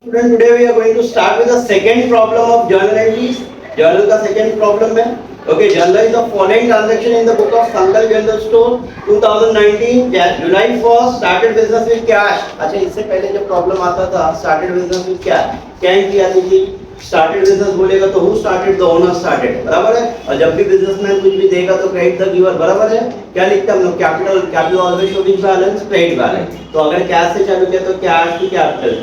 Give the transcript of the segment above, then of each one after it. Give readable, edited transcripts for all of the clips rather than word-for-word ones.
Student, today we are going to start with the second problem of journal entries. Journal का second problem है. Okay, journal is the following transaction in the book of Sankalp General Store 2019. July 1st started business with cash. अच्छा, इससे पहले जब problem आता था started business with cash, क्या entry आती थी? स्टार्टेड बिजनेस बोलेगा तो who started, the owner started, बराबर है. और जब भी बिजनेसमैन कुछ भी देगा तो क्रेडिट द गिवर, बराबर है. क्या लिखते हैं हम लोग? Capital. Capital always show which balance? Credit balance. तो अगर कैश से चालू किया तो कैश टू कैपिटल,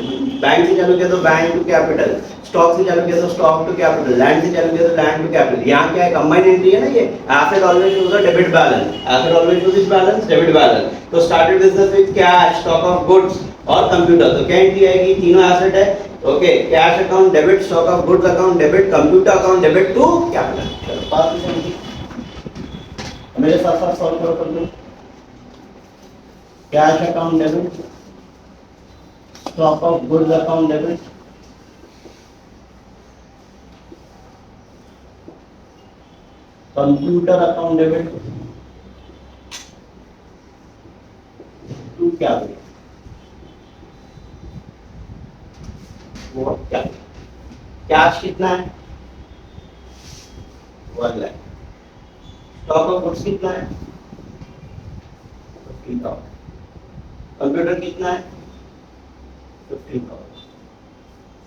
बैंक से चालू किया तो बैंक टू कैपिटल, स्टॉक से चालू किया तो स्टॉक टू कैपिटल, लैंड से चालू किया तो लैंड टू कैपिटल. यहाँ क्या है? कंबाइंड एंट्री है ना ये. Asset always shows the debit balance, asset always shows which balance? Debit balance. तो started business with cash, stock of goods और कंप्यूटर. तो क्या एंट्री आएगी? तीनों एसेट है. Okay, cash account debit, stock of goods account debit, computer account debit to capital. चलो पास में मेरे साथ साथ सॉल्व करो कर लो. Cash account debit, stock of goods account debit, computer account debit to capital. वो क्या? कैश कितना है? 1 लाख. स्टॉक ऑफ गुड्स कितना है? 15,000. कंप्यूटर कितना है? 15,000.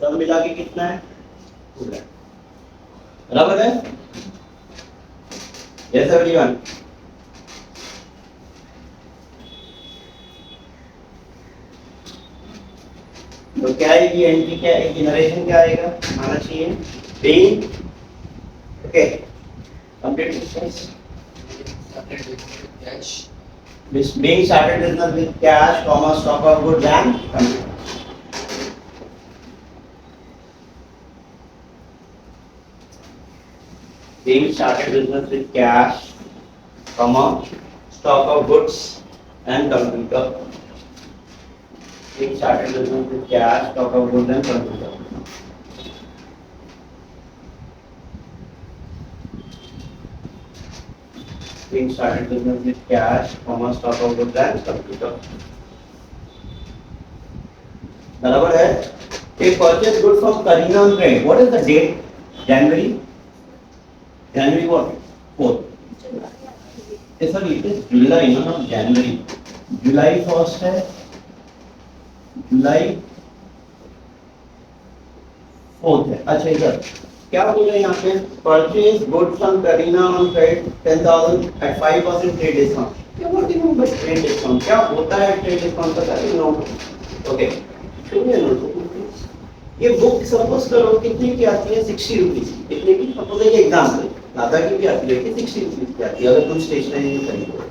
सब मिला के कितना है? 2 लाख. बराबर है? Yes everyone. तो क्या आएगी एंट्री? क्या आएगी? नरेशन क्या आएगा? आना चाहिए being. Okay, complete business. This being started business with cash, comma, stock of goods and computer. Being started business with cash, comma, stock of goods and computer. Being started business with cash, stock of goods and computer. Being started business with cash, comma, stock of goods and computer. बराबर है. एक purchase good from Karina on credit. What is the date? January. January what? 4th. Sorry, it is July, not January. July 1st है. July 4th है. अच्छा, इधर क्या बोल रहे हैं यहाँ पे? Purchase goods from Kareena on credit 10,000 at 5% trade discount. क्या बोलते हैं बस ट्रेड डिस्काउंट? क्या होता है ट्रेड डिस्काउंट? पता है? नो. ओके, सुनिए नोट. ये बुक सपोज करो कितने की आती है? 60 रुपीज. कितने की? सपोज एक एग्जाम्पल दादा की भी आती है कि 60 रुपीज की आती है अगर तुम स्टेशनरी में खरीदो.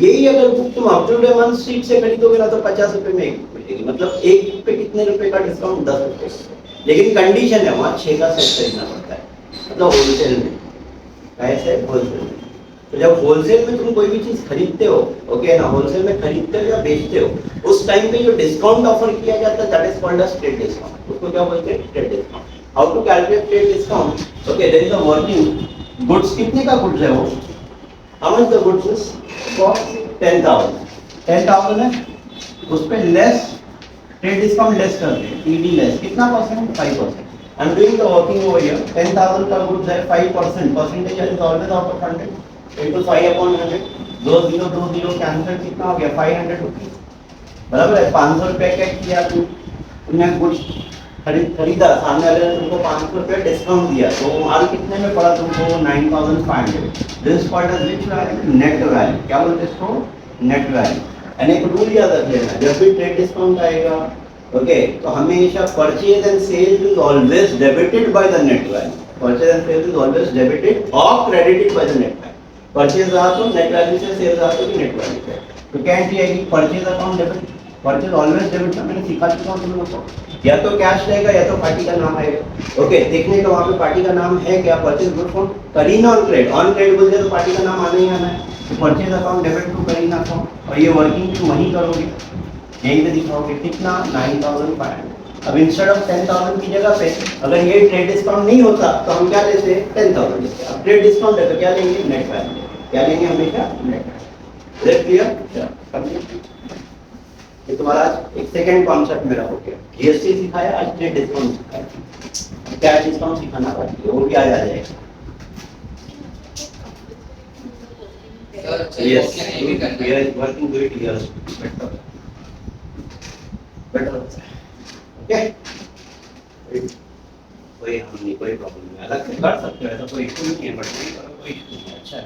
यही अगर बुक तुम अप टू डे वन स्ट्रीट से खरीदोगे ना तो 50 रुपए में एक बुक मिलेगी. मतलब एक बुक पे कितने रुपए का डिस्काउंट? 10 रुपए. लेकिन कंडीशन है वहाँ 6 का सेट खरीदना पड़ता है. मतलब होलसेल में. कैसे? होलसेल में. तो जब होलसेल में तुम कोई भी चीज खरीदते हो, ओके ना, होलसेल में खरीदते हो या बेचते हो, उस टाइम पे जो डिस्काउंट ऑफर किया जाता है that is called as trade discount. उसको क्या बोलते हैं? Trade discount. How to calculate trade discount? Okay, there is a working goods. कितने का गुड्स है वो? How much the goods is? Cost 10,000. 10,000 है, उस पे लेस ट्रेड डिस्काउंट लेस कर दे. टीडी लेस कितना percent? 5%. I am doing the working over here. 10,000 का गुड्स है, 5% percentage is always out of 100 into 5 upon 100. 2 0 cancel. कितना हो गया? 500 रुपीज. बराबर है. 500 रुपए क्या किया? तुमने गुड्स खरीदा, सामने वाले ने तुमको 500 रुपए डिस्काउंट दिया, तो माल कितने में पड़ा तुमको? 9,500. This called as which value? Net value. क्या बोलते हैं इसको? Net value. यानी एक रूल याद रख लेना, जब भी ट्रेड डिस्काउंट आएगा, ओके, तो हमेशा purchase and sale is always debited by the net value. Purchase and sale is always debited और credited by the net value. Purchase रहा तो नेट वैल्यू से, सेल रहा तो नेट वैल्यू से. तो क्या एंट्री आएगी? Purchase account debit. Purchase always debit का मैंने सिखा चुका हूं तुम लोगों को. या तो कैश रहेगा या तो पार्टी का नाम आएगा. ओके, देखने का वहां पे पार्टी का नाम है क्या? Purchase good from Kareena on credit. On credit बोलते तो पार्टी का नाम आना ही आना है. तो purchase account debit to Kareena account. और ये वर्किंग तुम वहीं करोगे, यहीं पे दिखाओगे. कितना? 9,500. अब इंस्टेड ऑफ 10,000 की जगह पे अगर ये ट्रेड डिस्काउंट नहीं होता तो हम क्या लेते? 10,000 लेते. अब ट्रेड डिस्काउंट है तो क्या लेंगे? Net value. क्या लेंगे? हमेशा net value. Is it clear? ये तुम्हारा आज एक सेकंड कॉन्सेप्ट मेरा हो गया। जीएसटी सिखाया, आज ट्रेड डिस्काउंट सिखाया। क्या डिस्काउंट सिखाना बाकी है, वो भी आ जाएगा। Yes, we are working good here. Better, better. Okay. कोई हम नहीं, कोई प्रॉब्लम नहीं, अलग से कर सकते हो, ऐसा कोई इशू नहीं है, बट नहीं करो कोई इशू नहीं, अच्छा है।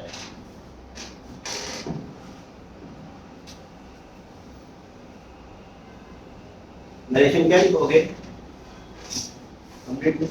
नरेशन क्या लिखोगे? Complete this.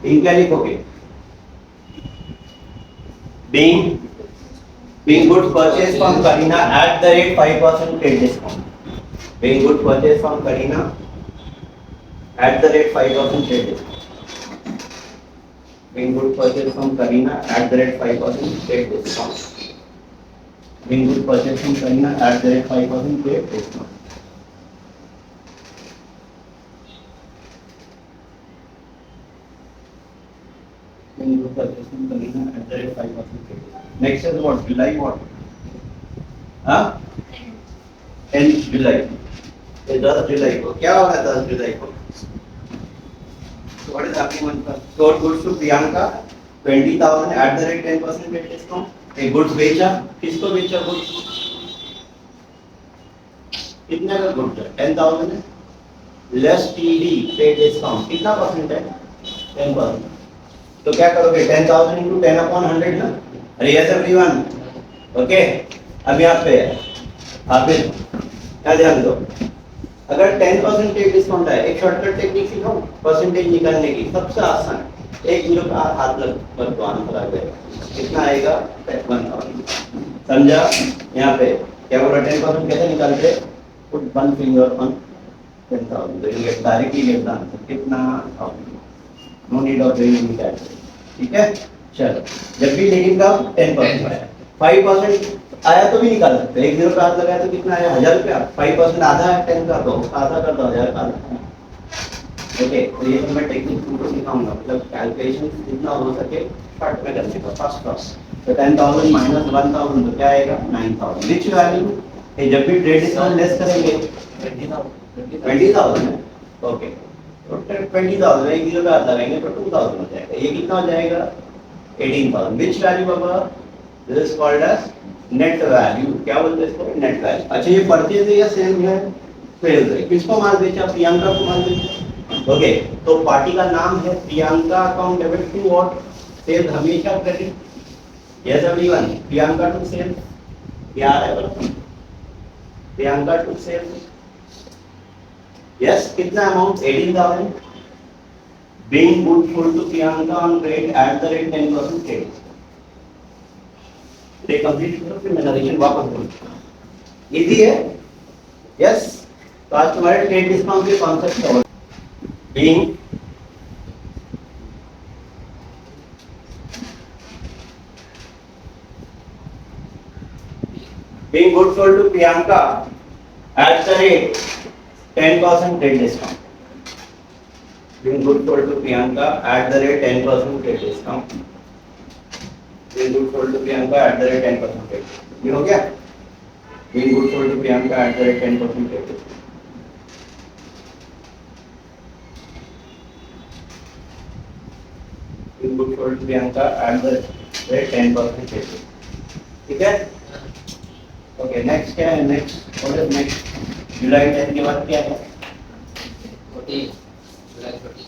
बीइंग क्या लिखोगे? Being goods purchased from Karina at the rate 5% trade discount. Being goods purchased from Karina at the rate 5% trade discount. Being goods purchased from Karina at the rate 5% trade discount. Being goods purchased from Karina at the rate 5% trade discount. Being goods purchased from Karina at the rate 5% trade discount. Next is what? July what? हाँ? 10 जुलाई। ये 10 जुलाई को क्या होगा? 10 जुलाई को what is happening on the sold goods to Priyanka 20,000 at the rate 10% rate discount. ये goods बेचा, किसको बेचा goods? कितने का goods है? 10,000 है। Less TD rate discount कितना परसेंट है? 10%। तो क्या करोगे? 10,000 into 10 upon 100 ना? अरे yes everyone, ओके। अब यहाँ पे आप क्या ध्यान दो, अगर 10% डिस्काउंट है, एक शॉर्टकट टेक्निक सिखाऊं परसेंटेज निकालने की, सबसे आसान। एक जीरो का हाथ लग आंसर आ जाएगा। कितना आएगा? 1000। समझा? यहाँ पे क्या बोला? 10% कैसे निकालते? पुट वन फिंगर ऑन 10,000, तो you get directly get the answer. कितना? 1000। No need of doing any calculation. ठीक है, चलो। जब भी लेकिन का 10% आया, 5% आया तो भी निकाल सकते हैं। एक जीरो का हाथ लगाया तो कितना आया? 1000 रुपया। 5% आधा है 10 का, तो उसका आधा कर दो, 1000 का आधा। ओके, तो ये मैं टेक्निक तुमको सिखाऊंगा, मतलब कैलकुलेशन जितना हो सके शॉर्ट में करने का, फर्स्ट क्लास। तो 10,000 माइनस 1000 तो क्या आएगा? 9,000। Which value? ये जब भी ट्रेड डिस्काउंट लेस करेंगे 20,000 है। ओके, तो 20,000 एक जीरो का हाथ लगाएंगे तो 2,000 हो जाएगा। ये कितना हो जाएगा? 18,000। विच वैल्यू बाबा? This is called as net value. क्या बोलते हैं इसको? Net value. अच्छा, ये परचेज है या सेल है? सेल है। किसको माल बेचा? प्रियंका को माल बेचा। ओके, तो पार्टी का नाम है Priyanka account debit to what? Sale हमेशा credit. Yes everyone, Priyanka to sale क्या है बोलो? Priyanka to sale. यस, कितना amount? 18,000। being good sold to Priyanka on rate at the rate 10% trade। ये कंप्लीट करो, फिर मैं नरेशन वापस बोलूंगा। इजी है? यस। तो आज तुम्हारे ट्रेड डिस्काउंट के concept cover. being good sold to Priyanka at the rate 10% trade discount। being good sold to Priyanka at the rate 10% trade discount। being good sold to Priyanka at the rate 10% trade discount। ये हो गया? being good sold to Priyanka at the rate 10% trade discount। being good sold to Priyanka at the rate 10% है। ठीक है, okay next क्या है, next what is next, जुलाई 10 के बाद क्या है, 14 जुलाई 14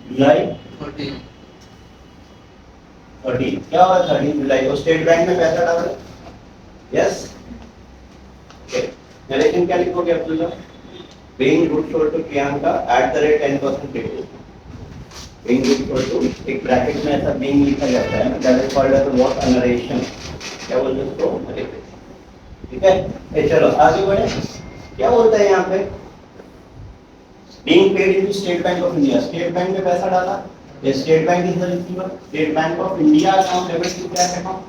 जुलाई 14 13 क्या हुआ 13 जुलाई को स्टेट बैंक में पैसा डाला, यस ओके, नरेशन क्या लिखोगे Abdullah, being good sold to Priyanka at the rate 10% rate, being good sold to एक ब्रैकेट में ऐसा being लिखा जाता है ना, that is called as what narration, क्या बोलते हैं उसको, ठीक है, चलो आगे बढ़े, क्या बोलता है यहाँ पे, being paid into State Bank of India, State Bank में पैसा डाला, ये State Bank is the receiver, State Bank of India account debit to cash account,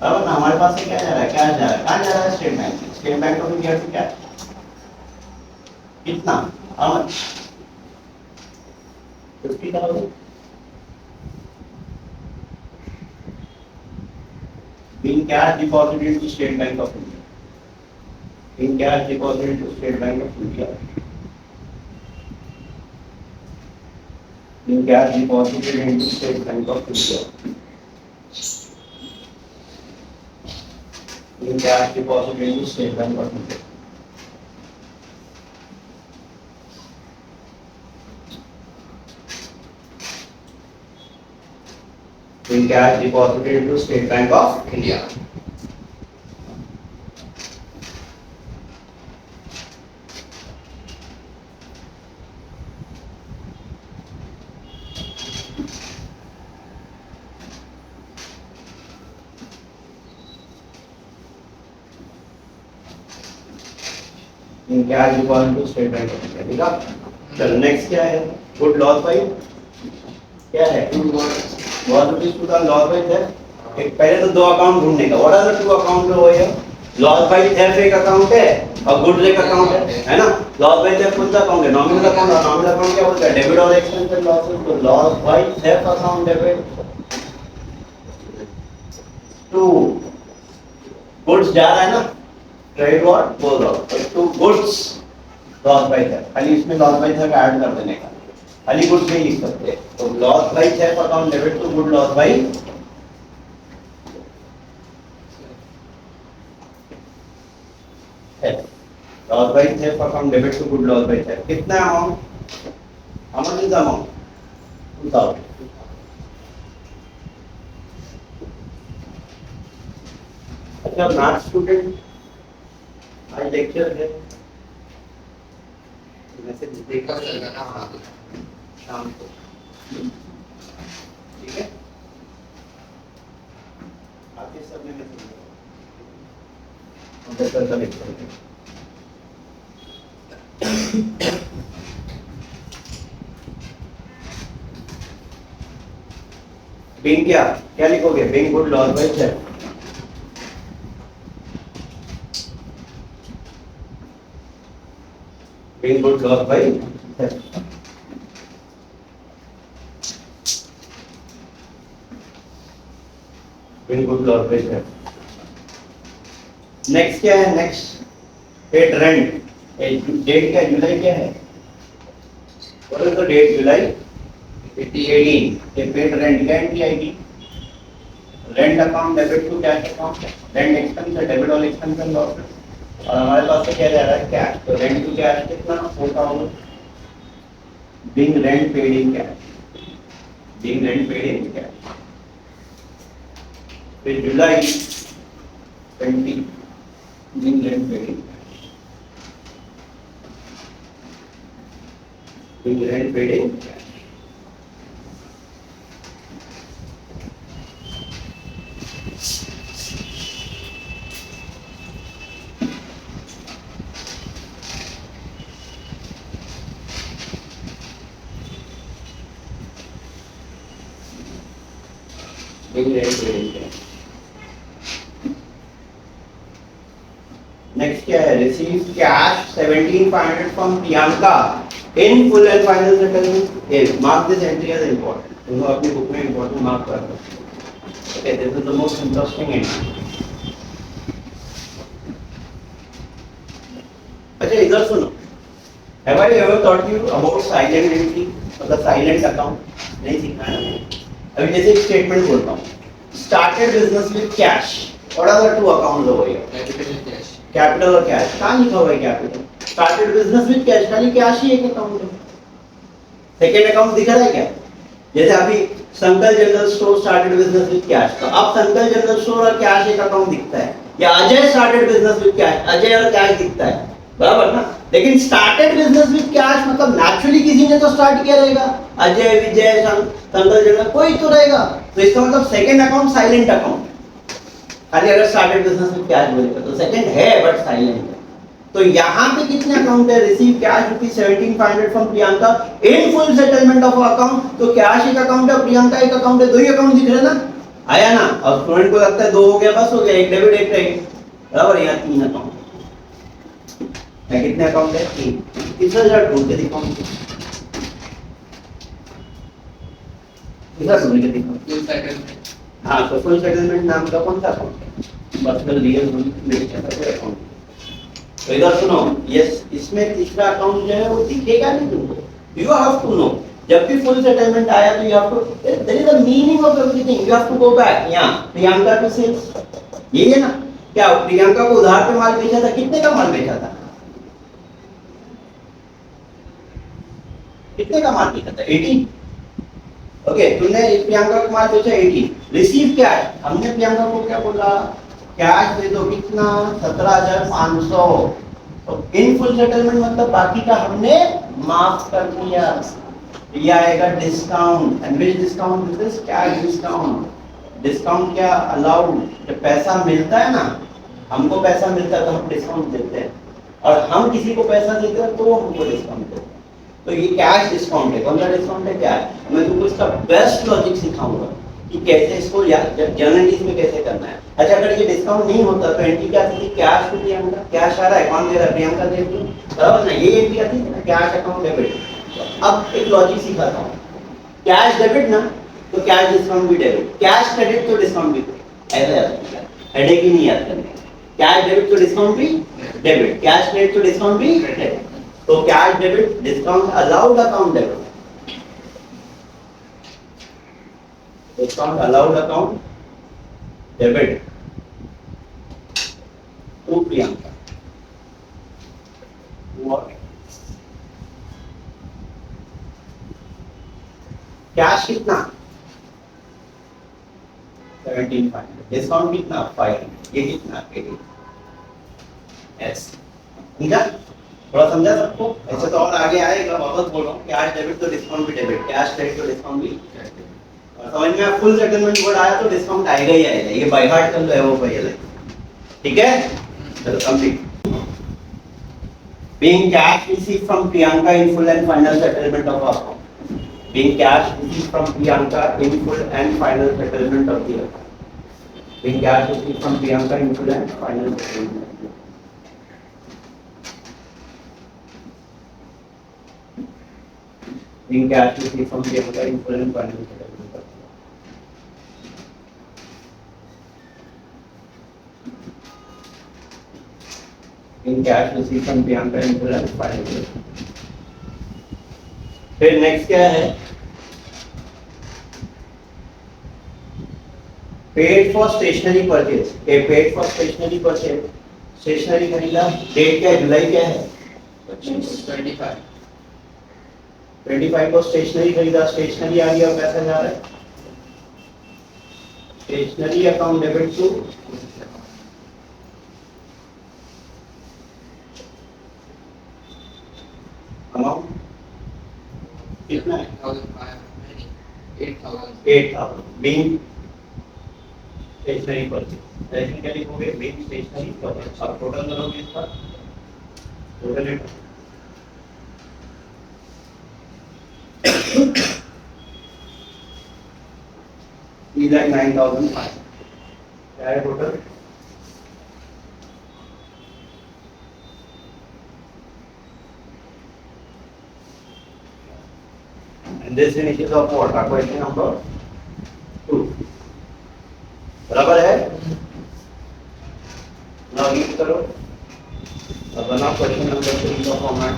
अब ना हमारे पास से क्या जा रहा है, क्या जा रहा है, कहाँ जा रहा है State Bank, State Bank of India to क्या, कितना, how much, 50,000, being cash deposited to State Bank of India, being cash deposited to State Bank of India, being cash deposited into State Bank of India, being cash deposited into State Bank of India, being cash deposited into State Bank of India in cash deposit to State Bank of India, ठीक है, चलो next क्या है, good loss by, क्या है, loss rupees to the loss by है, एक पहले तो दो अकाउंट ढूंढने का, what are the two account हो है, लॉस बाई थेफ्ट एक अकाउंट है और गुड एक अकाउंट है ना, लॉस बाई थेफ्ट कौन सा अकाउंट है, नॉमिनल अकाउंट, और नॉमिनल अकाउंट क्या बोलता है, डेबिट और एक्सपेंस लॉसेस, तो loss by theft account debit to goods जा रहा है ना, क्रेडिट व्हाट बोल रहा हूँ, to goods loss by theft, खाली इसमें लॉस बाई थेफ्ट ऐड कर देने का, खाली गुड्स नहीं लिख सकते, तो loss by theft account debit to good loss by theft, loss by theft account debit to good loss by theft, कितना amount, how much is the amount, 2000, अच्छा मैथ स्टूडेंट आज लेक्चर है, मैसेज देखा चलेगा ना, हाँ शाम को, ठीक है, आपके सब में मैसेज लेक्चर है, बिंग क्या क्या लिखोगे, Bing good loss by theft, being good loss by theft, being good loss by theft, next क्या है, नेक्स्ट पेड रेंट, डेट क्या, जुलाई क्या है, व्हाट इज द डेट, जुलाई 18, ये पेड रेंट क्या एंट्री आएगी, rent account debit to cash account, rent expense है, डेबिट और एक्सपेंस एंड लॉसेस, और हमारे पास से क्या जा रहा है, कैश, तो रेंट टू कैश कितना होता होगा, being rent paid in cash, being rent paid in cash, फिर जुलाई 20 being rent paid in cash, being rent paid in cash, being rent paid in cash, next क्या है, receive cash 17,500 from Priyanka in full and final settlement, ये mark this entry as important, तुम लोग अपनी book में important mark कर दो, okay, this is the most interesting entry, अच्छा इधर सुनो, have I ever thought you about silent entry, मतलब साइलेंट अकाउंट, नहीं सीखा है ना। अभी जैसे एक स्टेटमेंट बोलता हूँ, started business with cash, what are the two accounts over here? Capital cash, capital और कैश। कहाँ लिखा हुआ है capital? Started business with cash, खाली कैश ही एक अकाउंट है। सेकेंड अकाउंट दिख रहा है क्या? जैसे अभी संकल general store started business with cash, तो अब संकल जनरल स्टोर और कैश एक अकाउंट दिखता है, या Ajay started business with cash, Ajay और कैश दिखता है, बराबर ना? लेकिन स्टार्टेड बिजनेस विद कैश मतलब नेचुरली किसी ने तो स्टार्ट किया रहेगा, अजय, विजय, संकल जनरल कोई तो रहेगा, तो इसका मतलब सेकेंड अकाउंट साइलेंट अकाउंट। खाली अगर स्टार्टेड बिजनेस विद कैश बोलेगा तो सेकेंड है बट साइलेंट है। तो यहाँ पे कितने अकाउंट है? Receive cash rupees 17,500 from Priyanka in full settlement of account. तो कैश एक अकाउंट है, प्रियंका एक अकाउंट है, दो ही अकाउंट दिख रहे ना, आया ना? और स्टूडेंट को लगता है दो हो गया, बस हो गया, एक डेबिट एक क्रेडिट, बराबर? यहाँ तीन अकाउंट है, कितने अकाउंट है? तीन। तीसरा जरा ढूंढ के दिखाओ, तीसरा ढूंढ के दिखाओ। फुल सेटलमेंट, हाँ, तो फुल सेटलमेंट नाम का कौन सा अकाउंट है? बस कर रियल नहीं है अकाउंट। तो इधर सुनो, यस, इसमें तीसरा अकाउंट जो है वो दिखेगा नहीं तुमको, यू हैव टू नो। जब भी फुल सेटलमेंट आया तो you have to, there is the meaning of everything, you have to go back. यहां प्रियंका टू सेल्स, ये है ना? क्या प्रियंका को उधार पे माल बेचा था? कितने का माल बेचा था? कितने का माल बेचा था? 18। ओके, तुमने प्रियंका को माल बेचा 18। रिसीव कैश, हमने प्रियंका को क्या बोला? कैश दे दो, कितना? 17,500। तो इन फुल सेटलमेंट मतलब बाकी का हमने माफ कर दिया। ये आएगा discount, and which discount? This is cash discount. Discount क्या अलाउड? जब पैसा मिलता है ना, हमको पैसा मिलता है तो हम डिस्काउंट देते हैं, और हम किसी को पैसा देते हैं तो वो हमको डिस्काउंट देते हैं। तो ये कैश डिस्काउंट है। कौन सा डिस्काउंट है? कैश। मैं तुमको इसका बेस्ट लॉजिक सिखाऊंगा कि कैसे इसको जर्नलिस्ट में कैसे करना है। अच्छा, अगर ये डिस्काउंट नहीं होता तो एंट्री क्या थी? Cash to Priyanka. कैश आ रहा है, कौन दे रहा है? प्रियंका दे रही है, बराबर ना? ये एंट्री आती है ना, कैश अकाउंट डेबिट। अब एक लॉजिक सिखाता हूँ, कैश डेबिट ना, तो कैश डिस्काउंट भी डेबिट, कैश क्रेडिट तो डिस्काउंट भी, ऐसा याद रखना, हेडेक ही नहीं याद करना। कैश डेबिट तो डिस्काउंट भी डेबिट, कैश क्रेडिट तो डिस्काउंट भी क्रेडिट। तो cash debit, discount allowed account debit, discount allowed account debit to Priyanka. Cash कितना? 17,500। डिस्काउंट कितना? 500। ये कितना? 80। यस, ठीक है? थोड़ा समझा सबको? ऐसे तो और आगे आएगा, वापस बोल रहा हूँ, कैश डेबिट तो डिस्काउंट भी डेबिट, कैश क्रेडिट तो डिस्काउंट भी क्रेडिट। समझ में? फुल सेटलमेंट वर्ड आया तो डिस्काउंट आएगा ही आएगा, ये बाय हार्ट कर लो है वो पहले, ठीक है? चलो complete. Being cash received from Priyanka in full and final settlement of account. Being cash received from Priyanka in full and final settlement of the account. Being cash received from Priyanka in full and final settlement of the account. Being cash received from Priyanka in full and final settlement of the account. In cash received from Priyanka in full and final. फिर next क्या है? Paid for stationery purchase. Paid for stationery purchase, stationery खरीदा, date क्या है? जुलाई क्या है? 25। 25 को stationery खरीदा, स्टेशनरी आ गया, पैसा जा रहा है stationery account debit to amount कितना है? 8,000। बीइंग स्टेशनरी परचेज, क्या लिखोगे? Being stationery purchase. अब टोटल करोगे इसका, टोटल 3,09,500 क्या है total? And this finishes of what? Our question number 2. बराबर है? Now read करो। अब बनाओ क्वेश्चन नंबर 3 का format.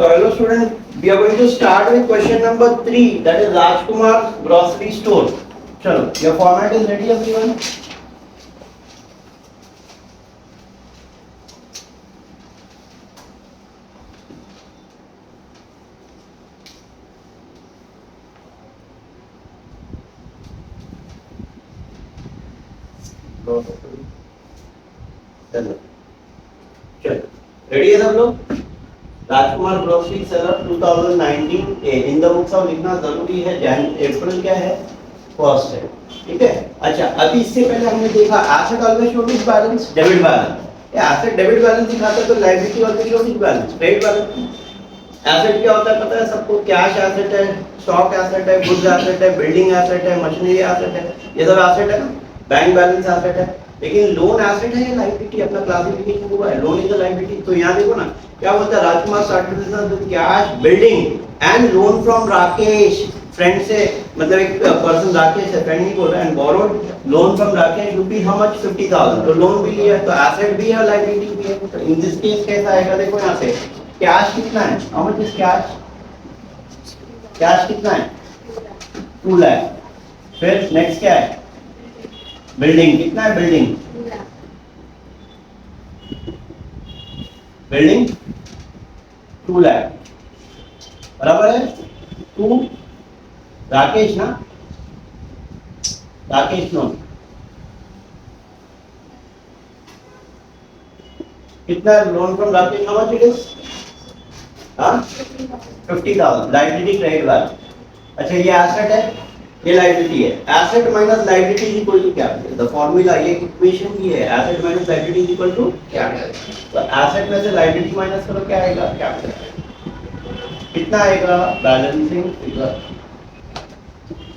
So hello student, we are going to start with question number 3, that is Rajkumar's grocery store. Chalo, your format is ready everyone? चलो चलो ready है सब लोग? Rajkumar grocery seller 2019 in the books of लिखना जरूरी है। जैन अप्रैल क्या है? फर्स्ट है, ठीक है। अच्छा, अभी इससे पहले हमने देखा asset always show with balance, debit balance. ये एसेट डेबिट बैलेंस दिखाता है तो liability always show with balance, credit balance. Asset क्या होता है पता है सबको? कैश एसेट है, स्टॉक एसेट है, गुड्स एसेट है, बिल्डिंग एसेट है, मशीनरी एसेट है, ये सब एसेट है ना। बैंक बैलेंस एसेट है, लेकिन लोन एसेट है या लायबिलिटी? अपना क्लासिफिकेशन हुआ है, लोन इज अ लायबिलिटी। तो यहाँ देखो ना क्या बोलता है, Rajkumar started business with cash, building and loan from Rakesh, friend से, मतलब एक पर्सन राकेश है, फ्रेंड नहीं बोल रहा है, and borrowed loan from Rakesh rupees how much 50,000। तो लोन भी लिया है तो एसेट भी है, लायबिलिटी भी है। तो इन दिस केस कैसा आएगा देखो यहाँ से, कैश कितना है? How much is cash? Cash कितना है? 2 लाख। फिर नेक्स्ट क्या है? बिल्डिंग कितना है? बिल्डिंग बिल्डिंग 2 लाख बराबर है। 2 राकेश ना, राकेश लोन कितना है? Loan from Rakesh how much it is? 50,000 liability credit balance. अच्छा, ये एसेट है, ये लायबिलिटी है। Asset minus liability is equal to capital. The formula, ये इक्वेशन ये है, asset minus liability is equal to capital. तो एसेट में से लायबिलिटी माइनस करो, क्या आएगा? कैपिटल। कितना आएगा? बैलेंसिंग फिगर,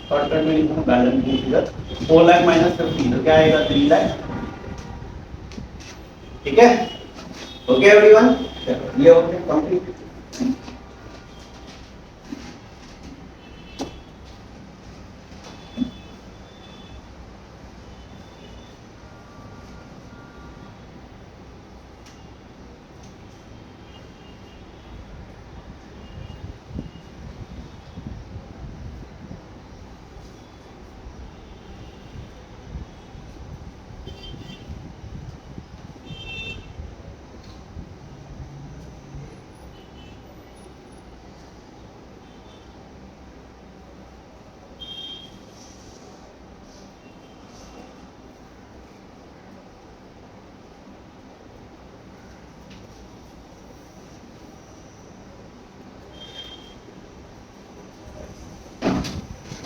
शॉर्टकट में लिखना बैलेंसिंग फिगर। 4 लाख माइनस 50 तो क्या आएगा? 3 लाख। ठीक है, ओके एवरीवन, ये ओके कंप्लीट।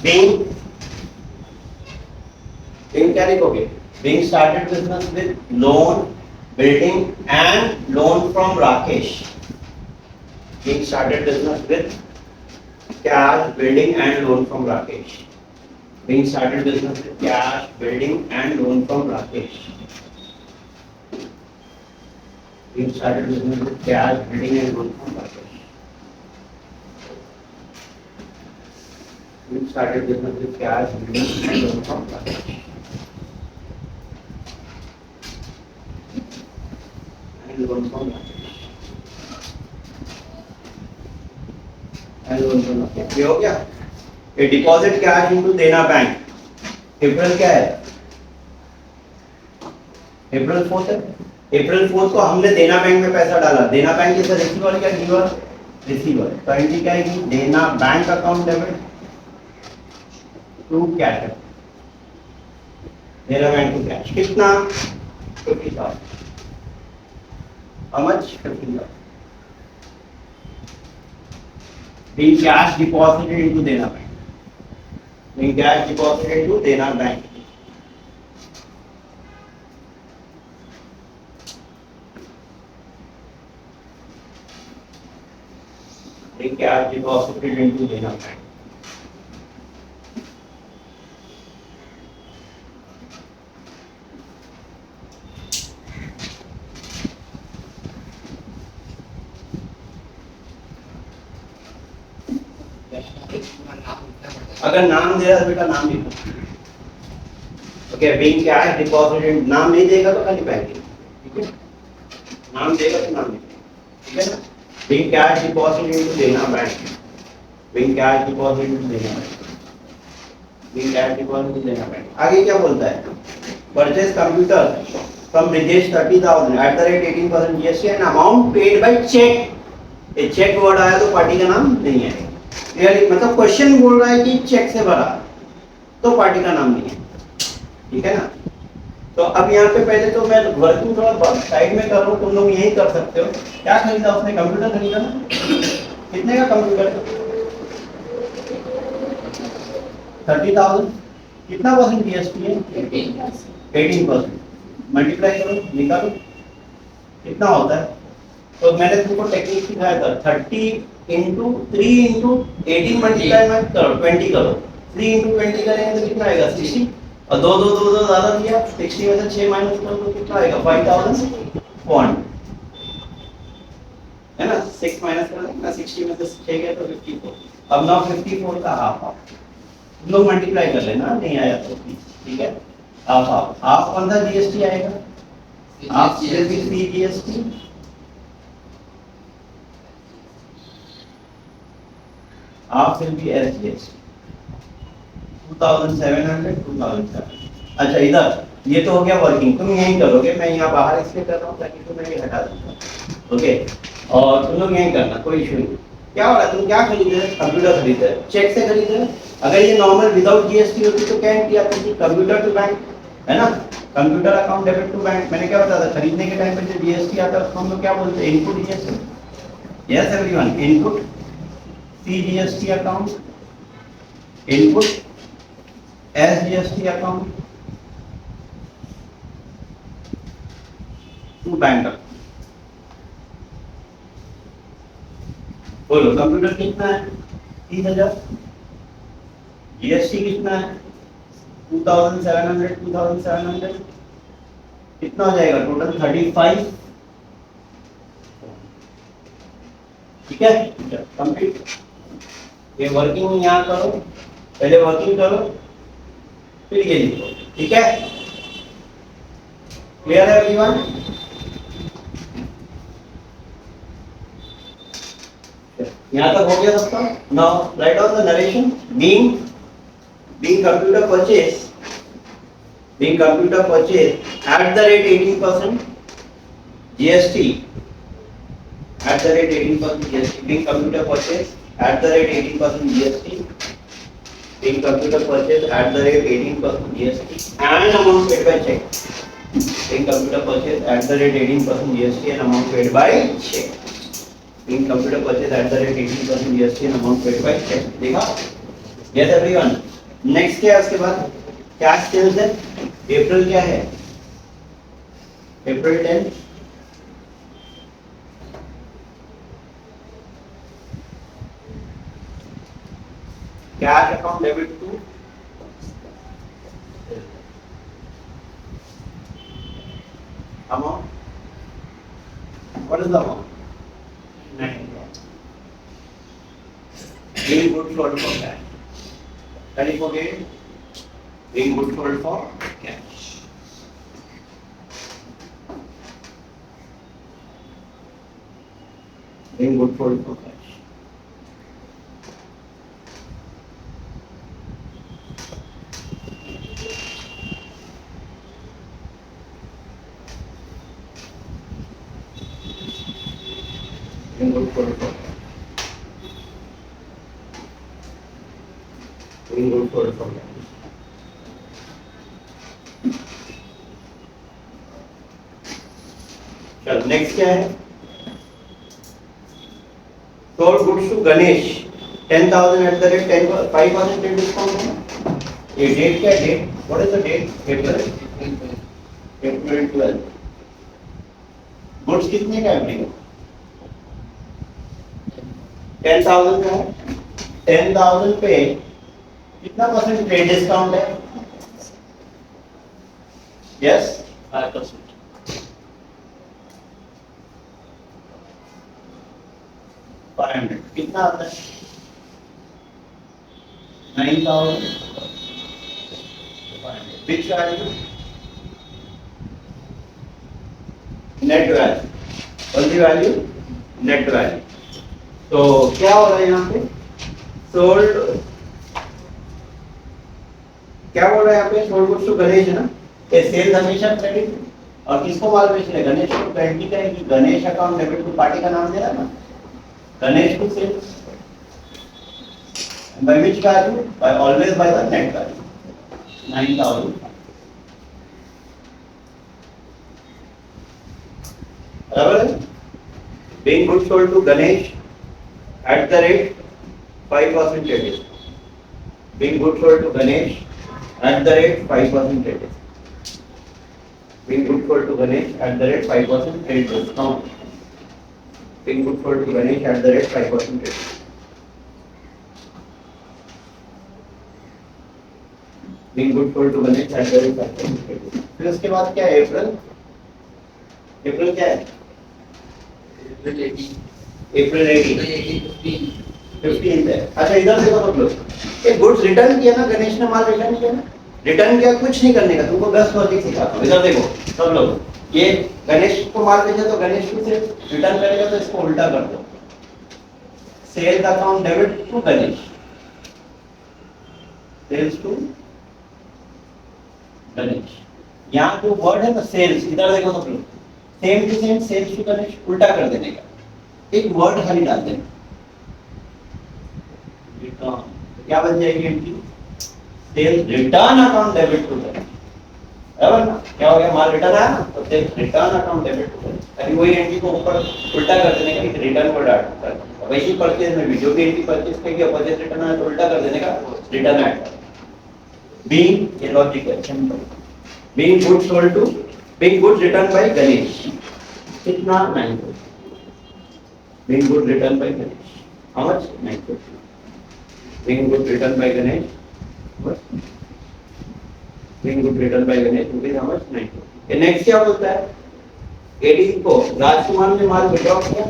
Being क्या लिखोगे? Being started business with loan, building and loan from Rakesh. Being started business with cash, building and loan from Rakesh. Being started business with cash, building and loan from Rakesh. Being started business with cash, building and loan from Rakesh. We started business with cash, building and loan from Rakesh. And loan from Rakesh. And loan from Rakesh. ये हो गया? ये deposit cash into देना bank. अप्रैल क्या है? अप्रैल 4 है। अप्रैल 4 को हमने देना बैंक में पैसा डाला। देना बैंक इज रिसीवर या गिवर? रिसीवर। तो एंट्री क्या आएगी? Dena bank account debit to cash, Dena bank to cash. कितना? 50,000। How much? 50,000। being cash deposited into Dena bank, being cash deposited into Dena bank. being cash deposited into Dena bank. अगर नाम दे रहा है बेटा नाम लिखो। ओके, बीइंग कैश डिपॉजिटेड, नाम नहीं देगा तो खाली बैंक, ठीक है? नाम देगा तो नाम लिखो, ठीक है ना? Being cash deposit into Dena bank, being cash deposit into Dena bank, being cash deposit into Dena bank. आगे क्या बोलता है? Purchase computer from Brijesh 30,000 at the rate 18% GST and amount paid by check। ये चेक वर्ड आया तो पार्टी का नाम नहीं है। क्लियरली मतलब क्वेश्चन बोल रहा है कि चेक से भरा तो पार्टी का नाम नहीं है, ठीक है ना। तो अब यहाँ पे पहले तो मैं वर्किंग थोड़ा साइड में कर रहा हूँ, तुम लोग यही कर सकते हो। क्या खरीदा उसने? कंप्यूटर खरीदा ना। कितने का कंप्यूटर? 30,000। कितना परसेंट जीएसटी है? 18%। मल्टीप्लाई करो, निकालो कितना होता है। तो मैंने तुमको टेक्निक सिखाया था 30 इंटू 3 इंटू 18 मल्टीप्लाई मत करो, 20 करो। 3 इंटू 20 करेंगे तो कितना आएगा? 60। और दो दो दो दो ज्यादा दिया, 60 में से 6 माइनस करो तो कितना आएगा? 5,000 है ना। 6 माइनस कर ना, 60 में से 6 गया तो 54। अब ना 54 का हाफ हाफ तुम लोग मल्टीप्लाई कर लेना, नहीं आया तो ठीक है। हाफ हाफ हाफ कौन सा जीएसटी आएगा? Half will be C GST, half will be S GST. 2700 2007। अच्छा इधर ये तो हो गया वर्किंग, तुम यही करोगे, मैं यहाँ बाहर इसलिए कर रहा हूँ ताकि तुम्हें ये हटा दूंगा। ओके, और तुम लोग यही करना, कोई इशू नहीं। क्या हो रहा है? तुम क्या खरीद रहे? कंप्यूटर खरीद रहे, चेक से खरीद रहे। अगर ये नॉर्मल विदाउट जीएसटी होती तो क्या एंट्री आती थी? कंप्यूटर टू बैंक, है ना। Computer account debit to bank. मैंने क्या बताया था? खरीदने के टाइम पे जो जीएसटी आता है उसको हम लोग क्या बोलते हैं? Input GST. Yes everyone, input C GST account, input S GST account to bank account. बोलो कंप्यूटर कितना है? 30,000। जीएसटी कितना है? 2700 कितना हो जाएगा टोटल? 35। ठीक है, कंप्लीट। ये वर्किंग यहाँ करो, पहले वर्किंग करो फिर ये लिखो, ठीक है। क्लियर है एवरीवन? यहाँ तक हो गया सबका। Now write down the narration. being computer purchase at the rate 18% GST, at the rate 18% GST, being computer purchase at the rate 18% GST, being computer purchase at the rate 18% GST and amount paid by check, being computer purchase at the rate 18% GST and amount paid by check, being computer purchase at the rate 18% GST and amount paid by check। देखा? Yes everyone। Next क्या है उसके बाद? Cash sales है। अप्रैल क्या है? अप्रैल 10। Cash account debit to amount. What is the amount? 9। being good sold for cash। Can you forget? Being good sold for cash। Being good sold for cash। Being good sold for cash। Being good sold for cash। चल next क्या है? Sold goods to Ganesh 10,000 at the rate 5% discount है। ये date क्या है? Date what is the date? अप्रैल 12। Goods कितने का है भाई? 10,000 का है। 10,000 पे कितना परसेंट ट्रेड डिस्काउंट है? यस 5%। 500 कितना आता है? 9,000। Which value? Net value। What's the value? Net value। तो क्या हो रहा है यहाँ पे? सोल्ड, क्या बोल रहा है यहाँ पे? सोल्ड गुड्स टू गणेश है ना? ये सेल्स हमेशा क्रेडिट, और किसको माल बेच रहे हैं? गणेश को क्रेडिट है कि Ganesh account debit to party का नाम दे रहा है ना, Ganesh to sales, by which value? By always by the net value, 9,000. बराबर है? Being good sold to Ganesh at the rate 5% credit. Being good sold to Ganesh at the rate 5% credit. Being good sold to Ganesh at the rate 5% credit discount. Being good sold to Ganesh at the rate 5% credit. Being good sold to Ganesh at the rate 5% credit. फिर उसके बाद क्या है? अप्रैल, अप्रैल क्या है? April 18. अप्रैल 18, 15. 15 है। अच्छा इधर देखो सब लोग, ये गुड्स रिटर्न किया ना, गणेश ने माल रिटर्न किया ना, रिटर्न किया, कुछ नहीं करने का, तुमको 10 लॉजिक सिखाता हूँ। इधर देखो सब लोग, ये गणेश को माल भेजा तो गणेश को से रिटर्न करेगा, तो इसको उल्टा कर दो, sales account debit to Ganesh, sales to Ganesh. यहाँ जो वर्ड है ना सेल्स, इधर देखो सब लोग, same to same sales to Ganesh, उल्टा कर देने का, एक वर्ड खाली डाल देना, क्या बन जाएगी entry? Sales return account debit to Ganesh, बराबर ना? क्या हो गया? माल रिटर्न आया ना, तो sales return account debit to Ganesh, अभी वही एंट्री को ऊपर उल्टा कर देने का, एक रिटर्न को ऐड कर देने का। वैसे परचेज में भी जो भी एंट्री परचेज की और परचेज रिटर्न आया तो उल्टा कर देने का, रिटर्न ऐड कर। बीइंग, ये लॉजिक है simple. Being goods sold to, being goods returned by Ganesh, कितना? 9. Being goods returned by Ganesh, how much? 9. Being goods returned by Ganesh, what? Being goods returned by Ganesh, rupees how much? 9. ये next क्या बोलता है? 18 को राजकुमार ने माल withdraw किया,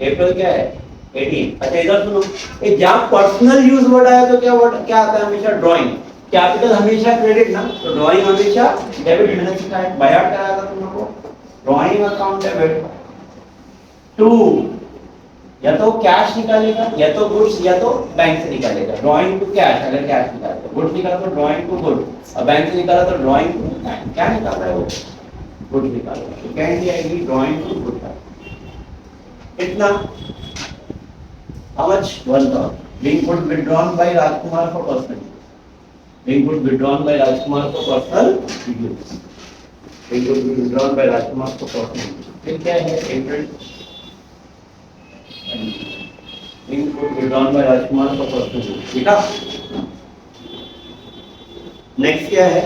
अप्रैल क्या है? 18। अच्छा इधर सुनो, ये जहाँ पर्सनल यूज वर्ड आया तो क्या वर्ड क्या आता है? हमेशा ड्राइंग, कैपिटल हमेशा क्रेडिट ना, तो ड्राइंग हमेशा डेबिट। मैंने सिखाया, बायआउट कराया था तुम लोगों को, ड्राइंग अकाउंट डेबिट टू, या तो कैश निकालेगा, या तो गुड्स, या तो बैंक से निकालेगा। ड्राइंग टू कैश, अगर कैश निकाला तो गुड्स निकाला तो ड्राइंग टू गुड, और बैंक से निकाला तो ड्राइंग टू बैंक। क्या निकाल रहा है वो? गुड निकाल रहा है, तो कैन दी आएगी ड्राइंग टू गुड। कितना? How much? 1,000। being good withdrawn by Rajkumar for personal use, being good withdrawn by Rajkumar for personal use, being good withdrawn by Rajkumar for personal use। फिर क्या है? अप्रैल, being good withdrawn by Rajkumar for personal use, ठीक है? Next क्या है?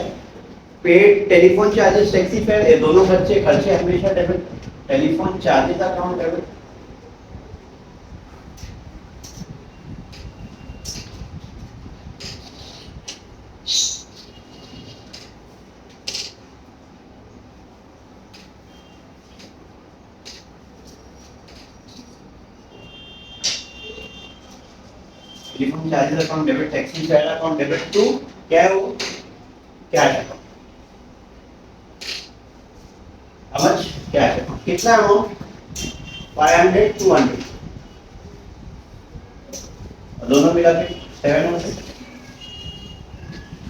Paid telephone charges, taxi fare, ये दोनों खर्चे हमेशा debit, telephone charges account debit, telephone charges account debit, taxi fare account debit to क्या है वो? Cash account. How much? Cash account. कितना अमाउंट? 500, 200, दोनों मिला के 700।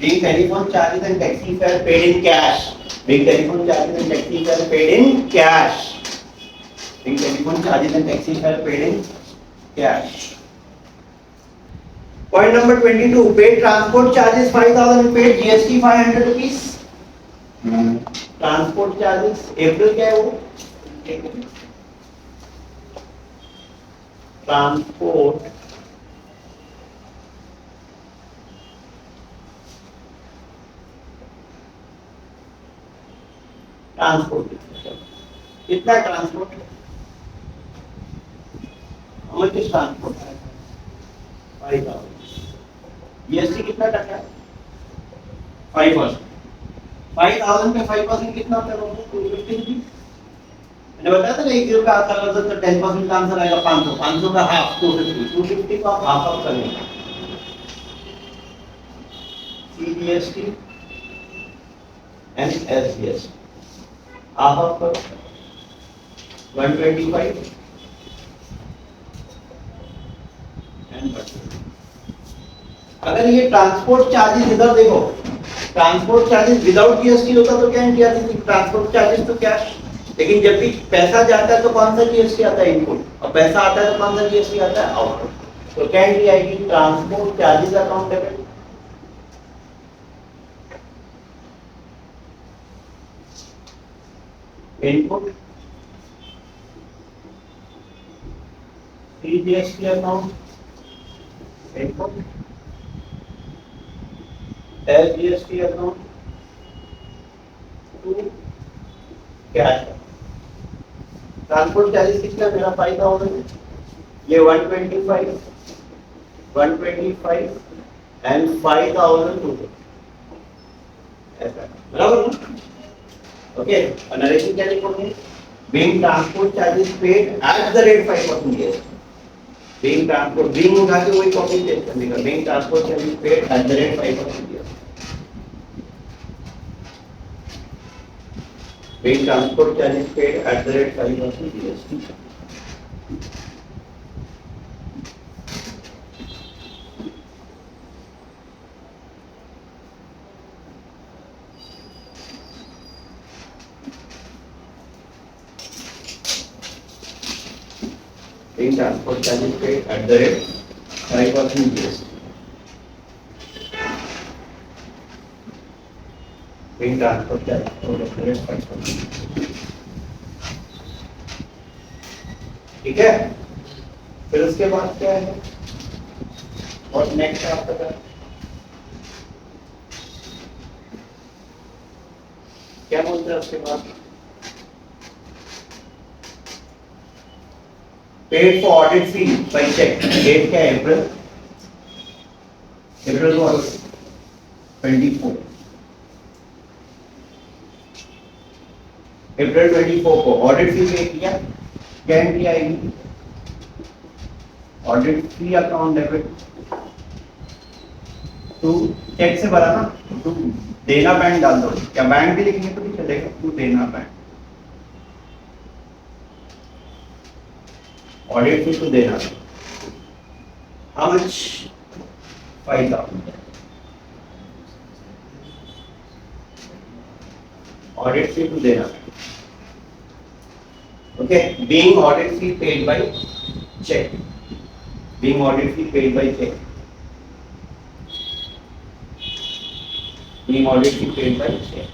being telephone charges and taxi fare paid in cash, being telephone charges and taxi fare paid in cash, being telephone charges and taxi fare paid in cash। Point number 22, paid transport charges 5,000, paid GST 500 rupees। Transport charges April क्या है वो? Transport कितना transport? हमें किस transport है? 5,000। GST कितना टका है? 5%। 5,000 पे 5% कितना होता है? 250 रुपीज। मैंने बताया था ना, 1 किलो का आंसर लगा तो 10% का आंसर आएगा 500। 500 का हाफ 250। 250 को आप हाफ ऑफ करेंगे, CGST and SGST half of करो 125 अगर ये ट्रांसपोर्ट चार्जेस इधर देखो, ट्रांसपोर्ट चार्जेस विदाउट जीएसटी होता तो क्या एंट्री आती थी, ट्रांसपोर्ट चार्जेस तो कैश। लेकिन जब भी पैसा जाता है तो कौन सा जीएसटी आता है, इनपुट, और पैसा आता है तो कौन सा जीएसटी आता है, आउटपुट। तो क्या एंट्री आएगी, transport charges account debit, input GST account, input GST account to cash. Transport charges कितना मेरा 5000, ये 125 एंड 5000 रुपए, ऐसा बराबर ना। ओके, और नरेशन क्या लिखोगे, being transport charges paid eight the rate 5% GST. Being transport, being उठा के वही कॉपी पेस्ट करने का, being transport charges paid eight the rate 5% GST. Being transport charges paid at the rate 5% GST. Being transport charges paid at the rate 5% GST. Being transport charges paid at the rate 5%. ठीक है, फिर उसके बाद क्या है, और next आपका क्या बोलते हैं उसके बाद, paid for audit fee by cheque. Date क्या है, अप्रैल, अप्रैल 24, अप्रैल 24 को ऑडिट फी पे किया, क्या एंट्री आएगी, audit fee account debit to, cheque से भरा ना, टू देना बैंक डाल दो, क्या बैंक भी लिखेंगे तो भी चलेगा, to Dena bank, audit fee to Dena, how much, 5000, audit fee to Dena. Okay, being audit fee paid by check. Being audit fee paid by check. Being audit fee paid by check.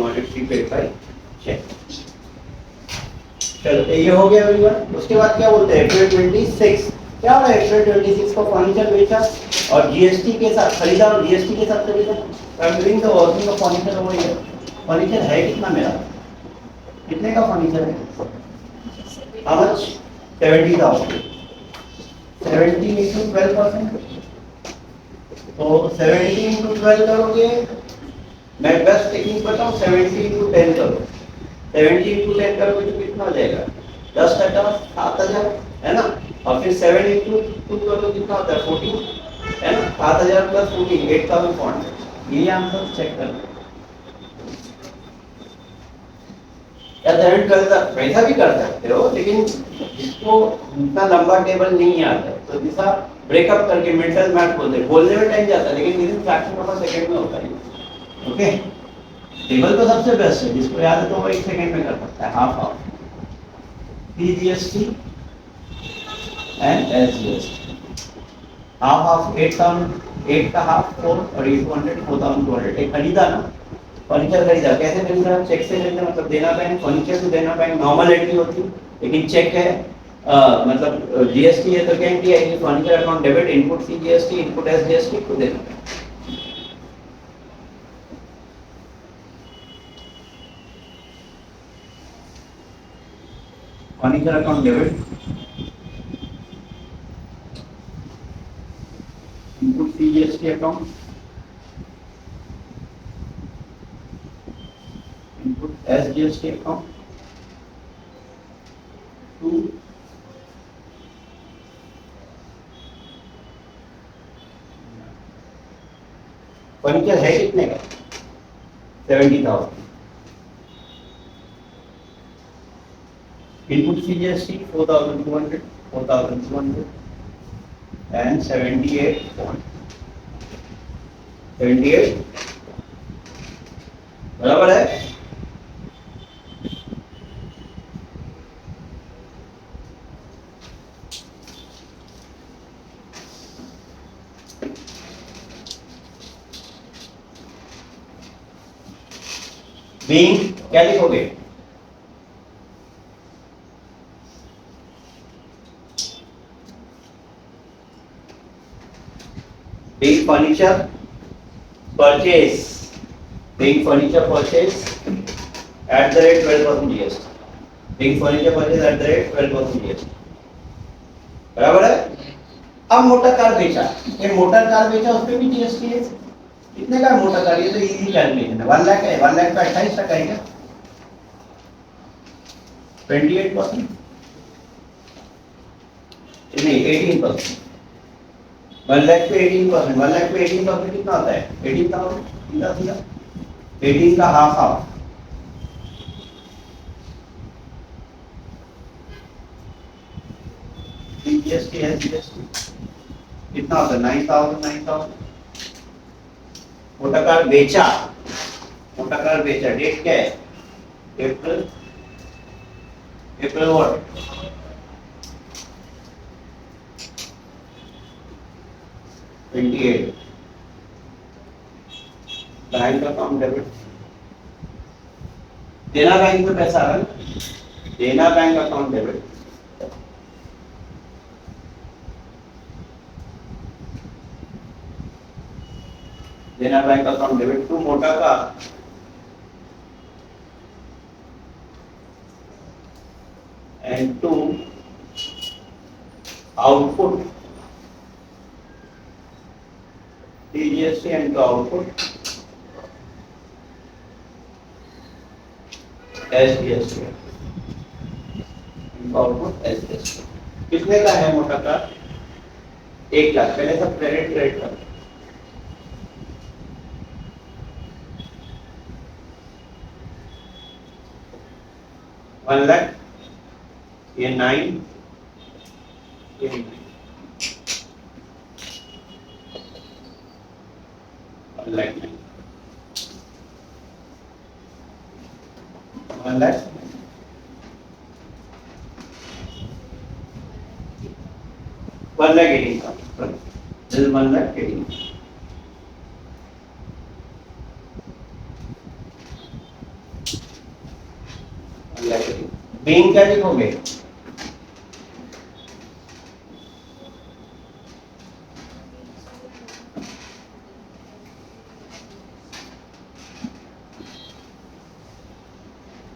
Audit fee paid by check. चलो ये हो गया everyone. उसके बाद क्या बोलते हैं, अप्रैल 26, क्या हुआ, अप्रैल 26 को फर्नीचर बेचा और जीएसटी के साथ खरीदा, और जीएसटी के साथ खरीदा, doing the working of furniture over here. Furniture है कितना मेरा, कितने का फर्नीचर है, हाउ मच, 70,000, 70 into 12%, तो 70 into 12 करोगे, मैं बेस्ट टेक्निक बताऊं, 70 into 10 करो, 70 into 10 करोगे तो कितना आ जाएगा, 10 टका 7,000 है ना, और फिर 7 into 2 करो कितना होता है, 14 है ना, 7,000 प्लस 14, 8,400, ये आंसर चेक करना। या 7-12 वैसा भी कर सकते हो, लेकिन इसको इतना लंबा टेबल नहीं आता है, तो जैसा ब्रेकअप करके मेंटल मैथ बोलने में टाइम जाता है, लेकिन with in fraction of a second में होता है। ओके, टेबल तो सबसे बेस्ट है, जिसको याद है तो वो 1 सेकंड में कर सकता है, half half GST and SGST, half half 8,000, 8 का हाफ 4 और 800 4,200। एक खरीदा ना, फर्नीचर खरीदा, कैसे खरीदा, चेक से खरीदा, मतलब देना बैंक, फर्नीचर को देना बैंक नॉर्मल एंट्री होती है, लेकिन चेक है मतलब जीएसटी है तो क्या एंट्री आएगी, furniture account debit, input C GST, input SGST को देना। Furniture account debit, input CGST account, SGST account to furniture है कितने का 70,000 इनपुट CGST 4,200 and 78 बराबर है। बीइंग क्या लिखोगे being furniture purchase being furniture purchase at the rate 12% GST being furniture purchase at the rate 12% GST बराबर है। अब मोटर कार बेचा ये मोटर कार बेचा उस पे भी जीएसटी है कितने का मोटर कार ये तो इजी कैलकुलेशन है 1 लाख है 1 लाख का 28% है क्या 28% नहीं 18% 1 लाख पे 18% 1 लाख पे 18% कितना आता है 18,000 18 का हाफ जीएसटी है जीएसटी कितना होता है 9,000 मोटर कार बेचा डेट क्या है अप्रैल व्हाट बैंक अकाउंट डेबिट देना बैंक में पैसा आ रहा है देना बैंक अकाउंट डेबिट देना बैंक अकाउंट डेबिट टू मोटा का and to output TGST and to output SGST output SGST कितने का है मोटा का 1 लाख पहले सब क्रेडिट कर 1 लाख ये 9 ये 9 1 lakh 9 1 lakh 1 lakh 18 this is 1 lakh 18 being क्या लिखोगे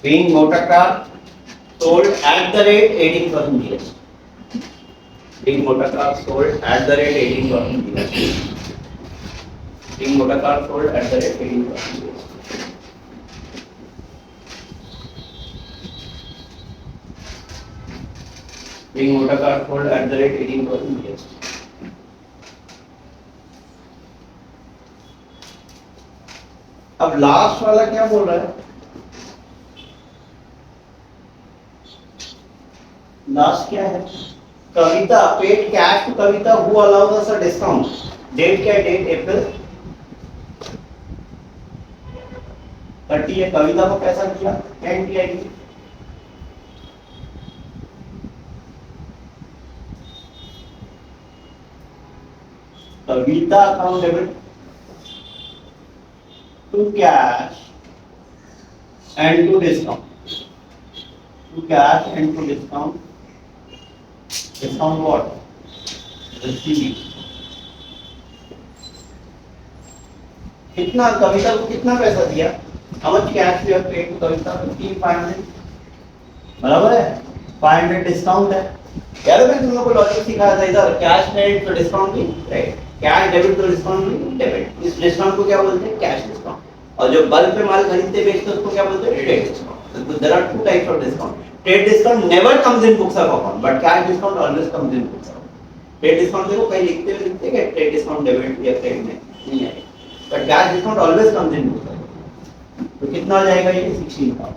being motor car sold at the rate 18% GST being motor car sold at the rate 18% GST being motor car sold at the rate 18% GST being motor car sold at the rate 18% GST अब last वाला क्या बोल रहा है last क्या है Kavita paid cash to Kavita who allowed us a discount date क्या है डेट अप्रैल 30 है कविता को पैसा दिया क्या एंट्री आएगी Kavita account debit to cash and to discount discount what receiving कितना कविता को कितना पैसा दिया how much cash you have paid to कविता 500 बराबर है 500 डिस्काउंट है याद है तुम लोगों को लॉजिक सिखाया था इधर कैश क्रेडिट तो डिस्काउंट भी राइट कैश डेबिट तो डिस्काउंट भी डेबिट इस डिस्काउंट को क्या बोलते हैं कैश डिस्काउंट और जो बल्क पे माल खरीदते बेचते उसको क्या बोलते हैं? Trade discount. So there are two types of discount. Trade discount never comes in books of account, but cash discount always comes in books of account. Trade discount देखो कहीं लिखते हुए लिखते हैं कि trade discount डेबिट या credit नहीं है, but cash discount always comes in books of account. तो कितना आ जाएगा ये? 16,000.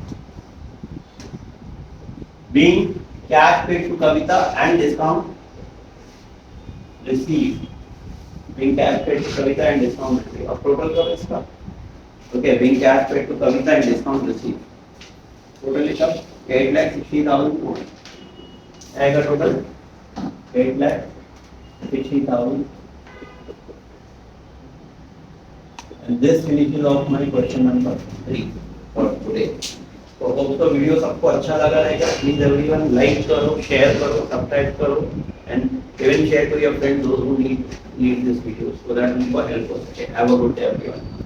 Being cash paid to Kavita and discount received. Being cash paid to Kavita and discount received. अब total करो इसका. Okay, being cash paid to Kavita and discount received. Total is up 8,60,000. आएगा total 8,60,000. And this finishes off my question number 3 for today. तो hope तो video सबको अच्छा लगा रहेगा. प्लीज एवरीवन लाइक करो, शेयर करो, सब्सक्राइब करो and even share to your friends those who need this video so that we can help us. Okay, have a good day everyone.